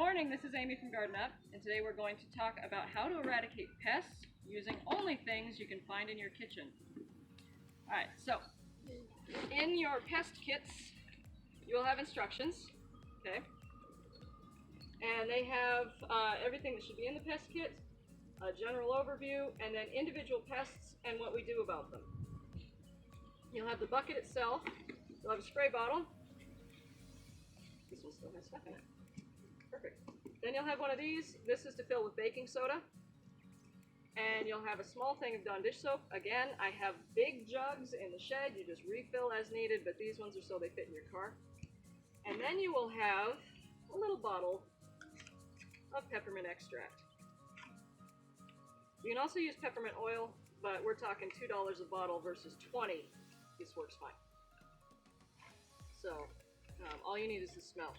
morning, this is Amy from Garden Up, and today we're going to talk about how to eradicate pests using only things you can find in your kitchen. Alright, so in your pest kits, you will have instructions, okay? And they have everything that should be in the pest kit, a general overview, and then individual pests and what we do about them. You'll have the bucket itself, you'll have a spray bottle. This one still has stuff in it. Perfect. Then you'll have one of these. This is to fill with baking soda. And you'll have a small thing of Dawn dish soap. Again, I have big jugs in the shed. You just refill as needed, but these ones are so they fit in your car. And then you will have a little bottle of peppermint extract. You can also use peppermint oil, but we're talking $2 a bottle versus $20. This works fine. So, all you need is the smell.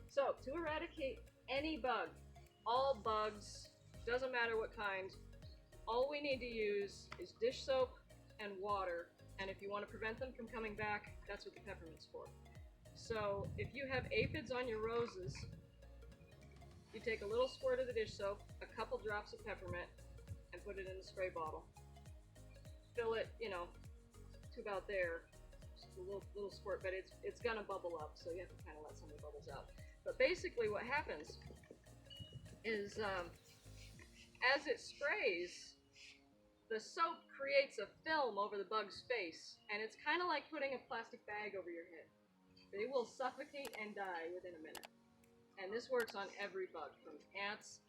So, to eradicate any bug, all bugs, doesn't matter what kind, all we need to use is dish soap and water. And if you want to prevent them from coming back, that's what the peppermint's for. So, if you have aphids on your roses, you take a little squirt of the dish soap, a couple drops of peppermint, and put it in the spray bottle. Fill it, to about there. Just a little squirt, but it's gonna bubble up, so you have to kind of let some of the bubbles out. But basically what happens is as it sprays, the soap creates a film over the bug's face, and it's kind of like putting a plastic bag over your head. They will suffocate and die within a minute. And this works on every bug, from ants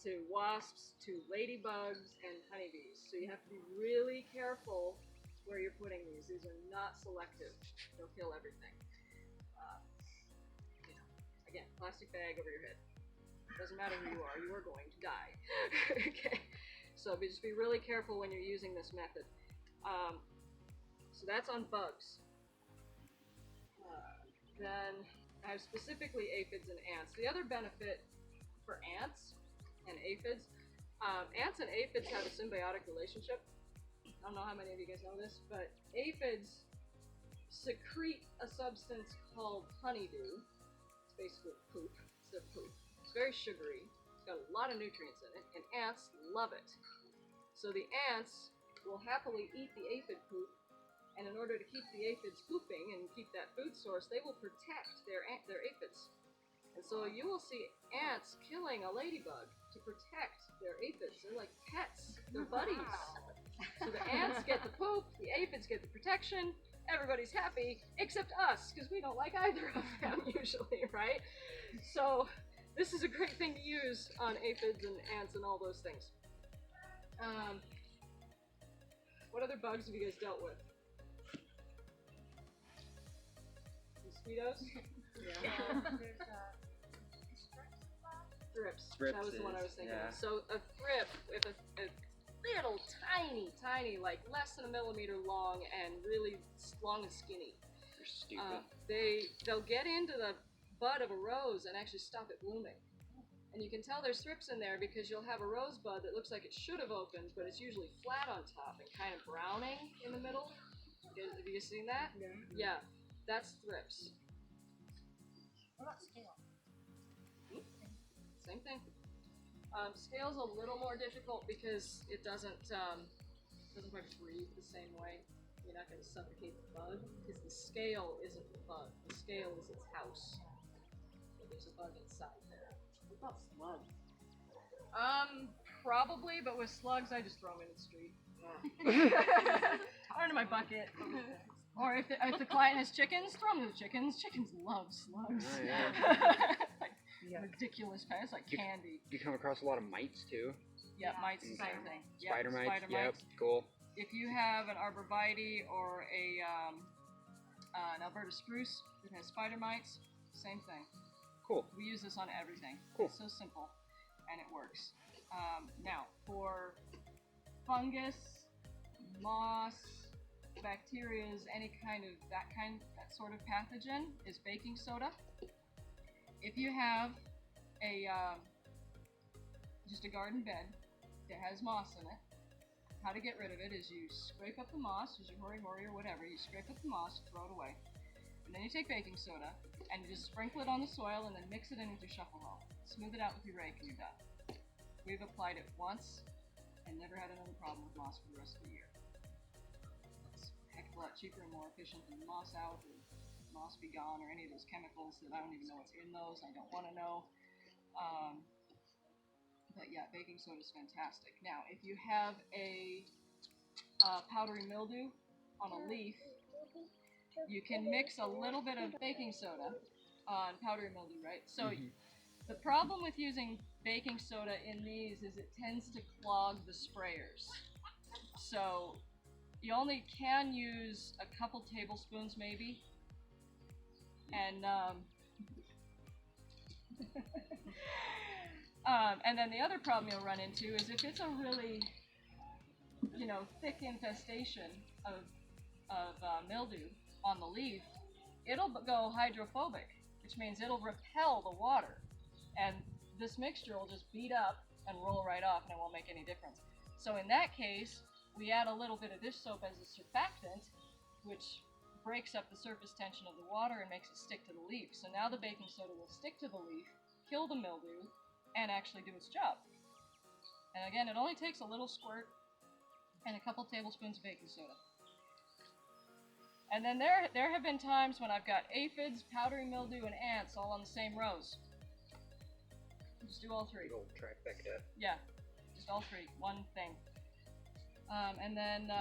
to wasps to ladybugs and honeybees. So you have to be really careful where you're putting these. These are not selective. They'll kill everything. Again, plastic bag over your head. Doesn't matter who you are going to die. Okay, so just be really careful when you're using this method. So that's on bugs. Then I have specifically aphids and ants. The other benefit for ants and aphids have a symbiotic relationship. I don't know how many of you guys know this, but aphids secrete a substance called honeydew. It's basically poop. It's their poop. It's very sugary. It's got a lot of nutrients in it, and ants love it. So the ants will happily eat the aphid poop, and in order to keep the aphids pooping and keep that food source, they will protect their aphids. And so you will see ants killing a ladybug to protect their aphids. They're like pets. They're buddies. So the ants get the poop, the aphids get the protection, everybody's happy, except us, because we don't like either of them usually, right? So this is a great thing to use on aphids and ants and all those things. What other bugs have you guys dealt with? Mosquitoes? Yeah. There's Thrips. Thrips. That was the one I was thinking yeah. of. So a thrip, if a little tiny, like less than a millimeter long and really long and skinny. You're stupid. They'll get into the bud of a rose and actually stop it blooming. And you can tell there's thrips in there because you'll have a rosebud that looks like it should have opened, but it's usually flat on top and kind of browning in the middle. Have you seen that? Yeah. Yeah, that's thrips. What about scale? Same thing. Scale's a little more difficult because it doesn't quite breathe the same way. You're not going to suffocate the bug because the scale isn't the bug. The scale is its house. So there's a bug inside there. What about slugs? Probably, but with slugs, I just throw them in the street. Or into my bucket. Or if the client has chickens, throw them to the chickens. Chickens love slugs. Oh, yeah. Ridiculous pets, like candy. You come across a lot of mites too. Yeah, Yeah. mites, the same thing. Yep, Spider mites. spider mites. Yep. Cool. If you have an arborvitae or an Alberta spruce that has spider mites, same thing. Cool. We use this on everything. Cool. It's so simple, and it works. Now, for fungus, moss, bacterias, that sort of pathogen is baking soda. If you have just a garden bed that has moss in it, how to get rid of it is you scrape up the moss, use your hori-hori or whatever, you scrape up the moss, throw it away. And then you take baking soda, And you just sprinkle it on the soil and then mix it in with your shuffle hoe. Smooth it out with your rake and you're done. We've applied it once and never had another problem with moss for the rest of the year. It's a heck of a lot cheaper and more efficient than moss out or moss be gone or any of those chemicals that I don't even know what's in those. I don't want to know. But yeah, baking soda is fantastic. Now, if you have a powdery mildew on a leaf, you can mix a little bit of baking soda on powdery mildew, right? So the problem with using baking soda in these is it tends to clog the sprayers. So you only can use a couple tablespoons maybe. And then the other problem you'll run into is if it's a really, thick infestation of mildew on the leaf, it'll go hydrophobic, which means it'll repel the water. And this mixture will just beat up and roll right off and it won't make any difference. So in that case, we add a little bit of dish soap as a surfactant, which breaks up the surface tension of the water and makes it stick to the leaf. So now the baking soda will stick to the leaf, kill the mildew, and actually do its job. And again, it only takes a little squirt and a couple tablespoons of baking soda. And then there have been times when I've got aphids, powdery mildew, and ants all on the same rows. Just do all three. Big old trifecta. Yeah, just all three, one thing. And then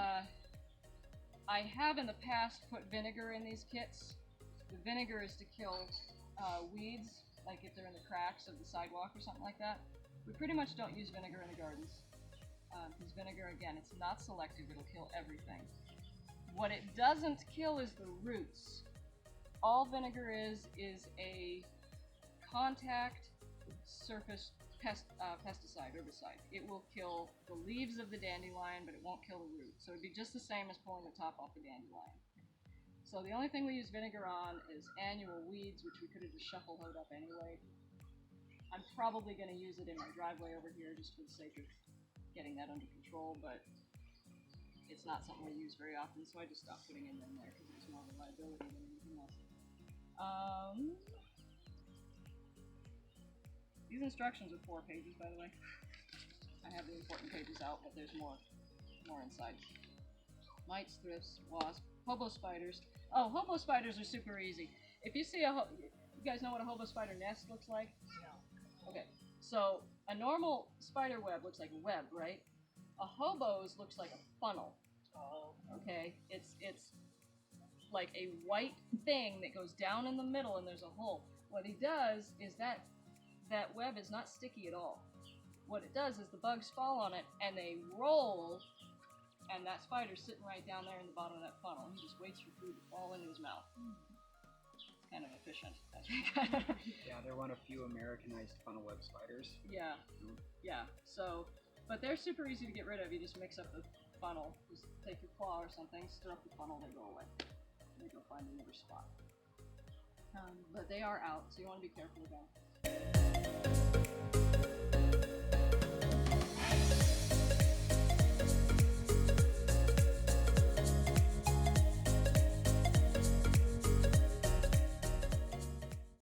I have in the past put vinegar in these kits. The vinegar is to kill weeds, like if they're in the cracks of the sidewalk or something like that. We pretty much don't use vinegar in the gardens. Because vinegar, again, it's not selective, it'll kill everything. What it doesn't kill is the roots. All vinegar is a contact surface pesticide, herbicide. It will kill the leaves of the dandelion, but it won't kill the root. So it'd be just the same as pulling the top off the dandelion. So the only thing we use vinegar on is annual weeds, which we could have just shuffle hoed up anyway. I'm probably going to use it in my driveway over here just for the sake of getting that under control, but it's not something we use very often, so I just stopped putting it in there because it's more of a liability than anything else. These instructions are 4 pages, by the way. I have the important pages out, but there's more inside. Mites, thrifts, wasps, hobo spiders. Oh, hobo spiders are super easy. If you see you guys know what a hobo spider nest looks like? No. Okay, so a normal spider web looks like a web, right? A hobo's looks like a funnel. Oh. Okay, it's like a white thing that goes down in the middle and there's a hole. What he does is that web is not sticky at all. What it does is the bugs fall on it and they roll, and that spider's sitting right down there in the bottom of that funnel. He just waits for food to fall into his mouth. It's kind of efficient, I think. Yeah, they're one of few Americanized funnel web spiders. Yeah. So, but they're super easy to get rid of. You just mix up the funnel. Just take your claw or something, stir up the funnel, they go away. They go find another spot. But they are out, so you want to be careful of them.